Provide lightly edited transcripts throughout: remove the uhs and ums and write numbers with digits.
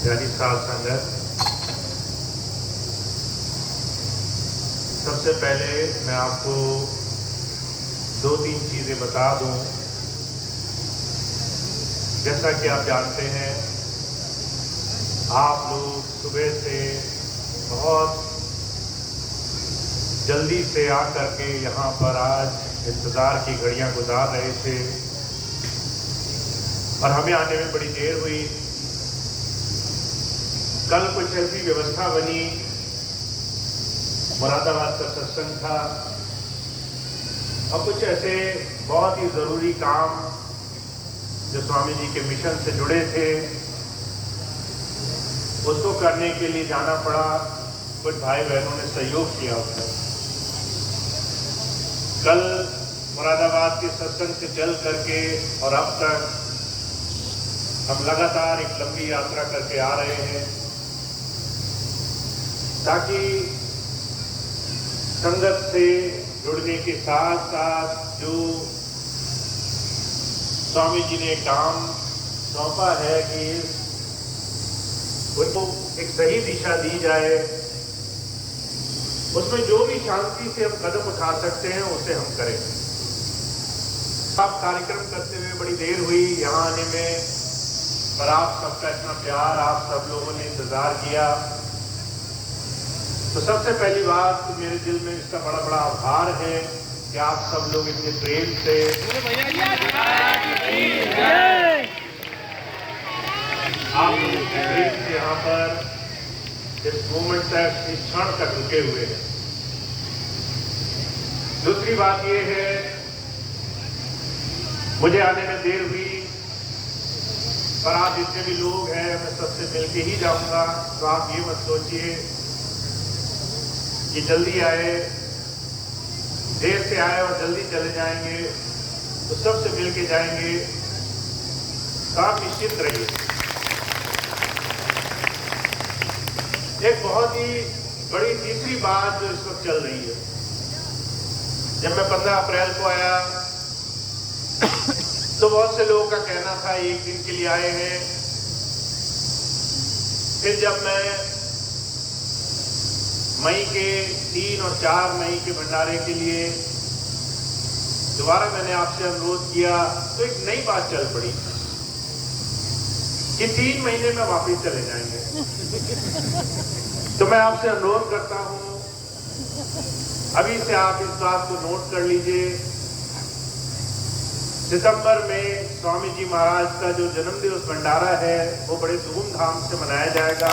प्यारी साध संगत, सबसे पहले मैं आपको 2-3 चीजें बता दूं। जैसा कि आप जानते हैं, आप लोग सुबह से बहुत जल्दी से आकर के यहाँ पर आज इंतजार की घड़ियां गुजार रहे थे और हमें आने में बड़ी देर हुई। कल कुछ ऐसी व्यवस्था बनी, मुरादाबाद का सत्संग था और कुछ ऐसे बहुत ही जरूरी काम जो स्वामी जी के मिशन से जुड़े थे उसको करने के लिए जाना पड़ा। कुछ भाई बहनों ने सहयोग किया उसमें। कल मुरादाबाद के सत्संग से चल करके और अब तक हम लगातार एक लंबी यात्रा करके आ रहे हैं ताकि संगत से जुड़ने के साथ साथ जो स्वामी जी ने काम सौंपा है कि उनको एक सही दिशा दी जाए, उसमें जो भी शांति से हम कदम उठा सकते हैं उसे हम करें। आप कार्यक्रम करते हुए बड़ी देर हुई यहाँ आने में, पर आप सबका इतना प्यार, आप सब लोगों ने इंतजार किया। तो सबसे पहली बात तो मेरे दिल में इसका बड़ा बड़ा आभार है कि आप सब लोग इतने प्रेम से यहाँ पर इस मोमेंट तक, इस क्षण तक रुके हुए हैं। दूसरी बात यह है, मुझे आने में देर हुई पर आप जितने भी लोग हैं मैं सबसे मिलके ही जाऊंगा। तो आप ये मत सोचिए कि जल्दी आए, देर से आए और जल्दी चले जाएंगे, तो सबसे मिलके जाएंगे। तो आप निश्चित रहिए। एक बहुत ही बड़ी तीसरी बात जो इस वक्त चल रही है, जब मैं 15 अप्रैल को आया तो बहुत से लोगों का कहना था एक दिन के लिए आए हैं। फिर जब मैं मई के 3 और 4 मई के भंडारे के लिए दोबारा मैंने आपसे अनुरोध किया तो एक नई बात चल पड़ी कि 3 महीने में वापस चले जाएंगे। तो मैं आपसे अनुरोध करता हूं, अभी से आप इस बात को नोट कर लीजिए। सितंबर में स्वामी जी महाराज का जो जन्म दिवस भंडारा है वो बड़े धूमधाम से मनाया जाएगा।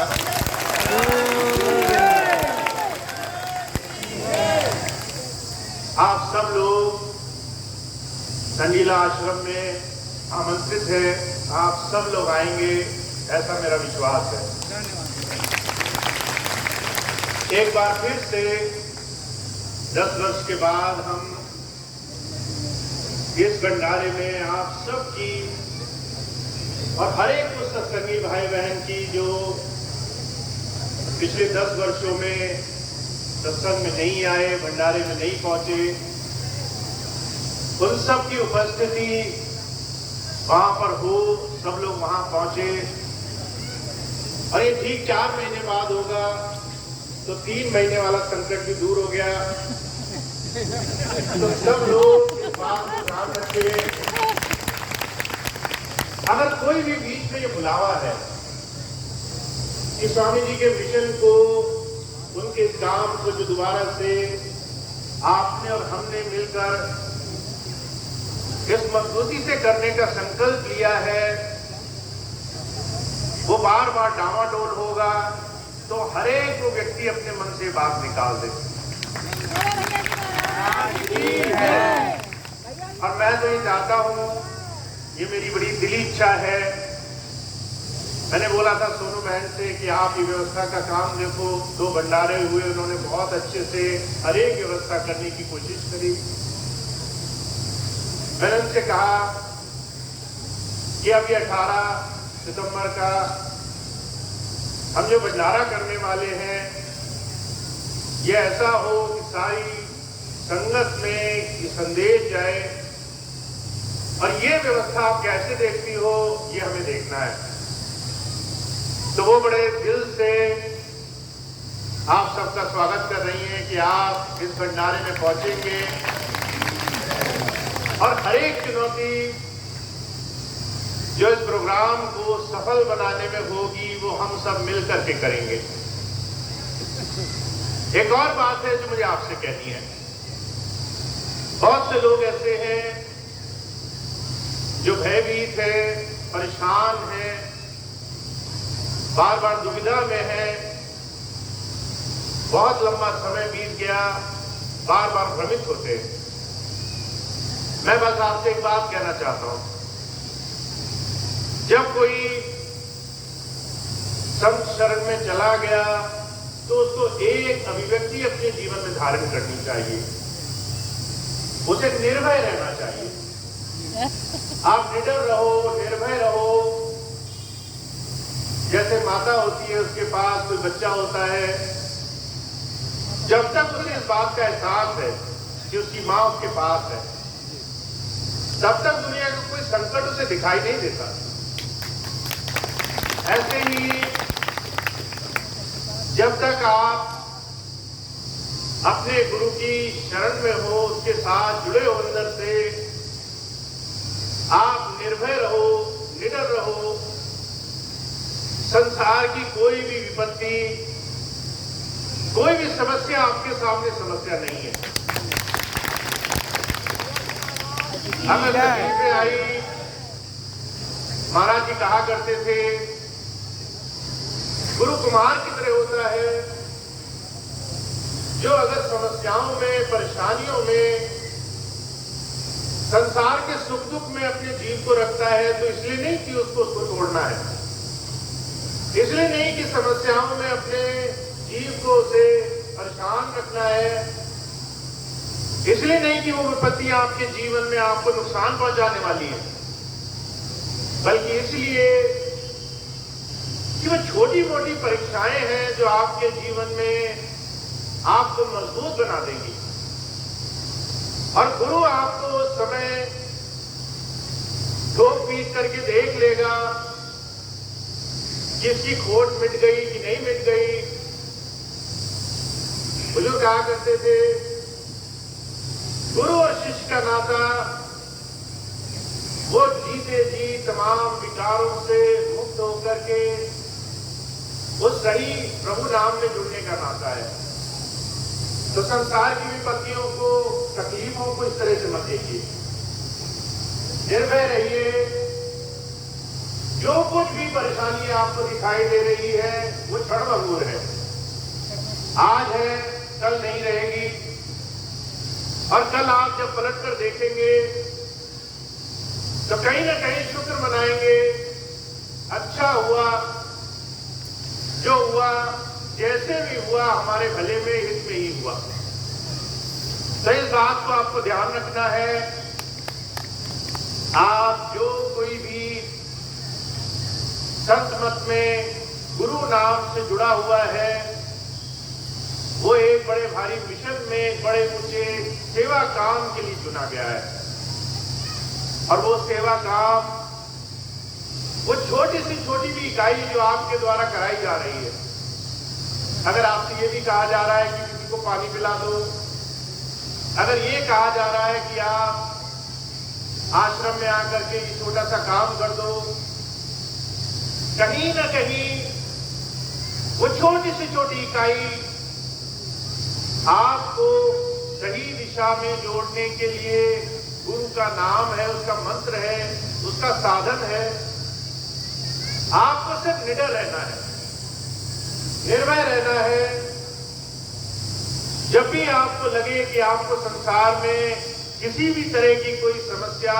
आप सब लोग संगीला आश्रम में आमंत्रित हैं, आप सब लोग आएंगे, ऐसा मेरा विश्वास है। एक बार फिर से 10 वर्ष के बाद हम इस भंडारे में आप सबकी और हर एक उस सत्संगी भाई बहन की जो पिछले 10 वर्षों में सत्संग में नहीं आए, भंडारे में नहीं पहुंचे, उन सब की उपस्थिति वहां पर हो, सब लोग वहां पहुंचे। और ये ठीक 4 महीने बाद होगा तो 3 महीने वाला संकट भी दूर हो गया। तो सब लोग इस बात को ध्यान रखें, अगर कोई भी बीच में ये बुलावा है कि स्वामी जी के मिशन को, उनके काम को जो दोबारा से आपने और हमने मिलकर इस मजबूती से करने का संकल्प लिया है, वो बार बार डामाडोल होगा, तो हर एक वो व्यक्ति अपने मन से बात निकाल दे। और मैं तो ये चाहता हूं, ये मेरी बड़ी दिली इच्छा है। मैंने बोला था सोनू बहन से कि आप ये व्यवस्था का काम देखो, 2 भंडारे हुए, उन्होंने बहुत अच्छे से हर एक व्यवस्था करने की कोशिश करी। मैंने उनसे कहा कि अब ये 18 सितंबर का हम जो भंडारा करने वाले हैं, ये ऐसा हो कि सारी संगत में ये संदेश जाए, और ये व्यवस्था आप कैसे देखती हो ये हमें देखना है। तो वो बड़े दिल से आप सबका स्वागत कर रही हैं कि आप इस भंडारे में पहुंचेंगे और हर एक चुनौती जो इस प्रोग्राम को सफल बनाने में होगी वो हम सब मिलकर के करेंगे। एक और बात है जो मुझे आपसे कहनी है, बहुत से लोग ऐसे हैं जो भयभीत है, परेशान हैं, बार बार दुविधा में हैं, बहुत लंबा समय बीत गया, बार बार भ्रमित होते हैं। मैं बस आपसे एक बात कहना चाहता हूं, जब कोई संत शरण में चला गया तो उसको एक अभिव्यक्ति अपने जीवन में धारण करनी चाहिए, उसे निर्भय रहना चाहिए। आप निडर रहो, निर्भय रहो। जैसे माता होती है, उसके पास कोई बच्चा होता है, जब तक उसे इस बात का एहसास है कि उसकी मां उसके पास है, तब तक दुनिया का कोई संकट उसे दिखाई नहीं देता। ऐसे ही जब तक आप अपने गुरु की शरण में हो, उसके साथ जुड़े हो अंदर से, आप निर्भय रहो, निडर रहो। संसार की कोई भी विपत्ति, कोई भी समस्या आपके सामने समस्या नहीं है। अगर तकलीफ में आई, महाराज जी कहा करते थे, गुरु कुमार की तरह होता है जो अगर समस्याओं में, परेशानियों में, संसार के सुख दुख में अपने जीव को रखता है, तो इसलिए नहीं कि उसको तोड़ना है, इसलिए नहीं कि समस्याओं में अपने जीव को उसे परेशान रखना है, इसलिए नहीं कि वो विपत्तियां आपके जीवन में आपको नुकसान पहुंचाने वाली है, बल्कि इसलिए कि वो छोटी मोटी परीक्षाएं हैं जो आपके जीवन में आपको मजबूत बना देंगी। और गुरु आपको उस समय ठोक पीट करके देख लेगा कि इसकी खोट मिट गई कि नहीं मिट गई। बुजुर्ग कहा करते थे, गुरु और शिष्य का नाता वो जीते जी तमाम विकारों से मुक्त होकर के उस सही प्रभु नाम में जुड़ने का नाता है। तो संसार की विपत्तियों को, तकलीफों को इस तरह से मत देखिए, निर्भय रहिए। जो कुछ भी परेशानी आपको दिखाई दे रही है वो क्षणभंगुर है, आज है, कल नहीं रहेगी। और कल आप जब पलट कर देखेंगे तो कहीं ना कहीं शुक्र मनाएंगे, अच्छा हुआ, जो हुआ, जैसे भी हुआ, हमारे भले में, हित में ही हुआ। तो इस बात को आपको ध्यान रखना है। आप जो कोई भी संत मत में गुरु नाम से जुड़ा हुआ है, वो एक बड़े भारी मिशन में, बड़े ऊंचे सेवा काम के लिए चुना गया है। और वो सेवा काम, वो छोटी से छोटी भी इकाई जो आपके द्वारा कराई जा रही है, अगर आपसे ये भी कहा जा रहा है कि किसी को पानी पिला दो, अगर ये कहा जा रहा है कि आप आश्रम में आकर के ये छोटा सा काम कर दो, कहीं ना कहीं वो छोटी से छोटी इकाई आपको सही दिशा में जोड़ने के लिए गुरु का नाम है, उसका मंत्र है, उसका साधन है। आपको सिर्फ निडर रहना है, निर्भय रहना है। जब भी आपको लगे कि आपको संसार में किसी भी तरह की कोई समस्या,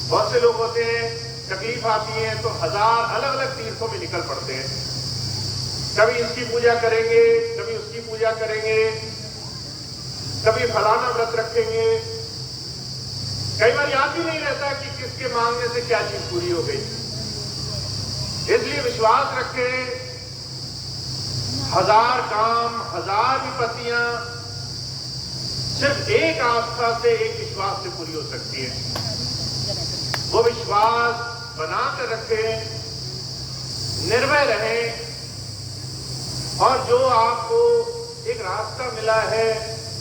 बहुत से लोग होते हैं, तकलीफ आती है तो हजार अलग अलग तीर्थों में निकल पड़ते हैं, कभी इसकी पूजा करेंगे, कभी उसकी पूजा करेंगे, कभी फलाना व्रत रखेंगे। कई बार याद भी नहीं रहता कि किसके मांगने से क्या चीज पूरी हो गई। इसलिए विश्वास रखें, हजार काम, हजार विपत्तियां सिर्फ एक आस्था से, एक विश्वास से पूरी हो सकती है। वो विश्वास बनाकर रखें, निर्भय रहें और जो आपको एक रास्ता मिला है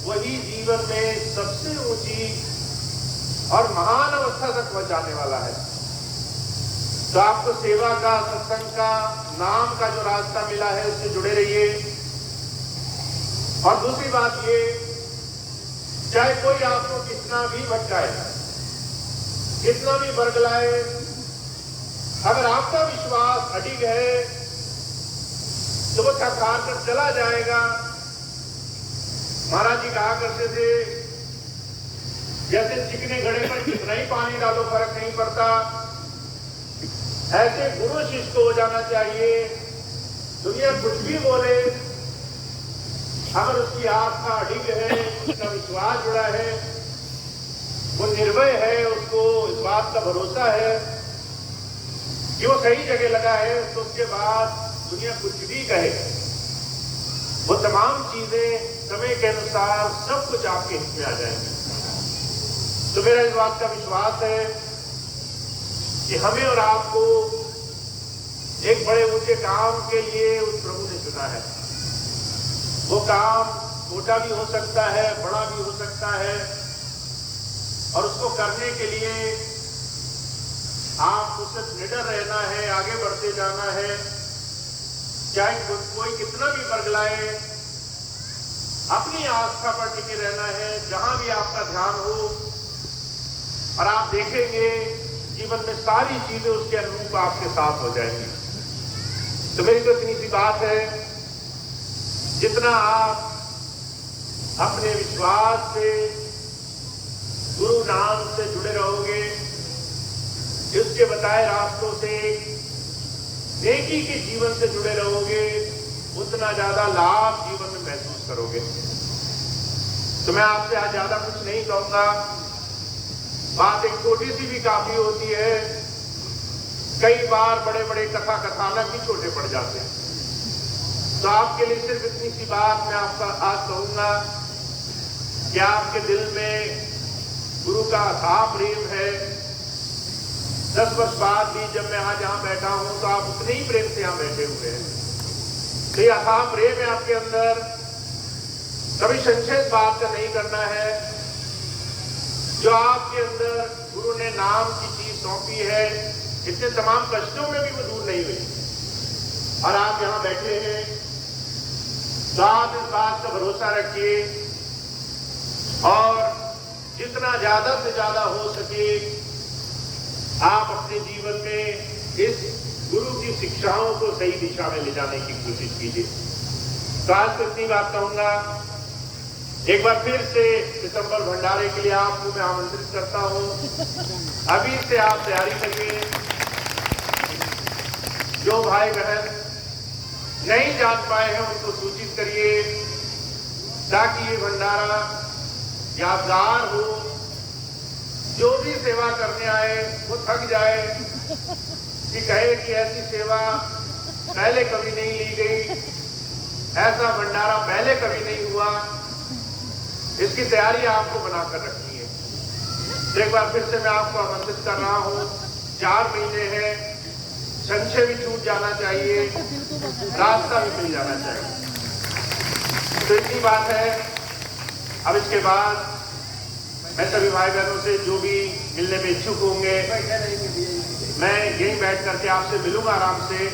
वही जीवन में सबसे ऊंची और महान अवस्था तक पहुंचाने वाला है। तो आपको सेवा का, सत्संग का, नाम का जो रास्ता मिला है उससे जुड़े रहिए। और दूसरी बात ये, चाहे कोई आपको कितना भी भटकाए, कितना भी बरगलाए, अगर आपका विश्वास अडिग है तो वो थकार कर चला जाएगा। महाराज जी कहा करते थे, जैसे चिकने घड़े पर कितना ही पानी डालो फर्क नहीं पड़ता, ऐसे गुरु शिष्य को हो जाना चाहिए। दुनिया कुछ भी बोले, अगर उसकी आस्था अडिग है, उसका विश्वास जुड़ा है, वो निर्भय है, उसको इस बात का भरोसा है कि वो सही जगह लगा है, तो उसके बाद दुनिया कुछ भी कहे, वो तमाम चीजें समय के अनुसार सब कुछ आपके हित में आ जाएंगे। तो मेरा इस बात का विश्वास है कि हमें और आपको एक बड़े ऊंचे काम के लिए उस प्रभु ने चुना है। वो काम छोटा भी हो सकता है, बड़ा भी हो सकता है, और उसको करने के लिए आपको सिर्फ निडर रहना है, आगे बढ़ते जाना है। चाहे कोई कितना भी बरगलाए, अपनी आस्था पर टिके रहना है, जहां भी आपका ध्यान हो। और आप देखेंगे जीवन में सारी चीजें उसके अनुरूप आपके साथ हो जाएंगी। तो मेरी तो इतनी सी बात है, जितना आप अपने विश्वास से, गुरु नाम से जुड़े रहोगे, इसके बताए रास्तों से, नेकी के जीवन से जुड़े रहोगे, उतना ज्यादा लाभ जीवन में महसूस करोगे। तो मैं आपसे आज ज्यादा कुछ नहीं कहूंगा, बात एक छोटी सी भी काफी होती है। कई बार बड़े बड़े कथानक भी छोटे पड़ जाते हैं। तो आपके लिए सिर्फ इतनी सी बात मैं आपका आज कहूंगा कि आपके दिल में गुरु का अथाह प्रेम है। 10 वर्ष बाद भी जब मैं आज यहाँ बैठा हूं तो आप उतने ही प्रेम से यहाँ बैठे हुए हैं। तो ये अथाह प्रेम है आपके अंदर, कभी संशय इस बात का नहीं करना है। जो आपके अंदर गुरु ने नाम की चीज सौंपी है, इतने तमाम कष्टों में भी वो दूर नहीं हुई, और आप यहाँ बैठे हैं। तो आप इस बात का भरोसा रखिए और जितना ज्यादा से ज्यादा हो सके आप अपने जीवन में इस गुरु की शिक्षाओं को सही दिशा में ले जाने की कोशिश कीजिए। तो आज तो इतनी बात कहूंगा। एक बार फिर से सितंबर भंडारे के लिए आपको मैं आमंत्रित करता हूं। अभी से आप तैयारी करिए। जो भाई बहन नहीं जान पाए हैं उनको सूचित करिए, ताकि ये भंडारा यादगार हो। जो भी सेवा करने आए वो थक जाए कि कहे कि ऐसी सेवा पहले कभी नहीं ली गई, ऐसा भंडारा पहले कभी नहीं हुआ। इसकी तैयारी आपको बनाकर रखनी है। तो एक बार फिर से मैं आपको आमंत्रित कर रहा हूँ। 4 महीने हैं, संशय भी छूट जाना चाहिए, रास्ता भी मिल जाना चाहिए। तो इतनी बात है। अब इसके बाद मैं सभी भाई बहनों से जो भी मिलने में इच्छुक होंगे, मैं यहीं बैठ करके आपसे मिलूंगा आराम से।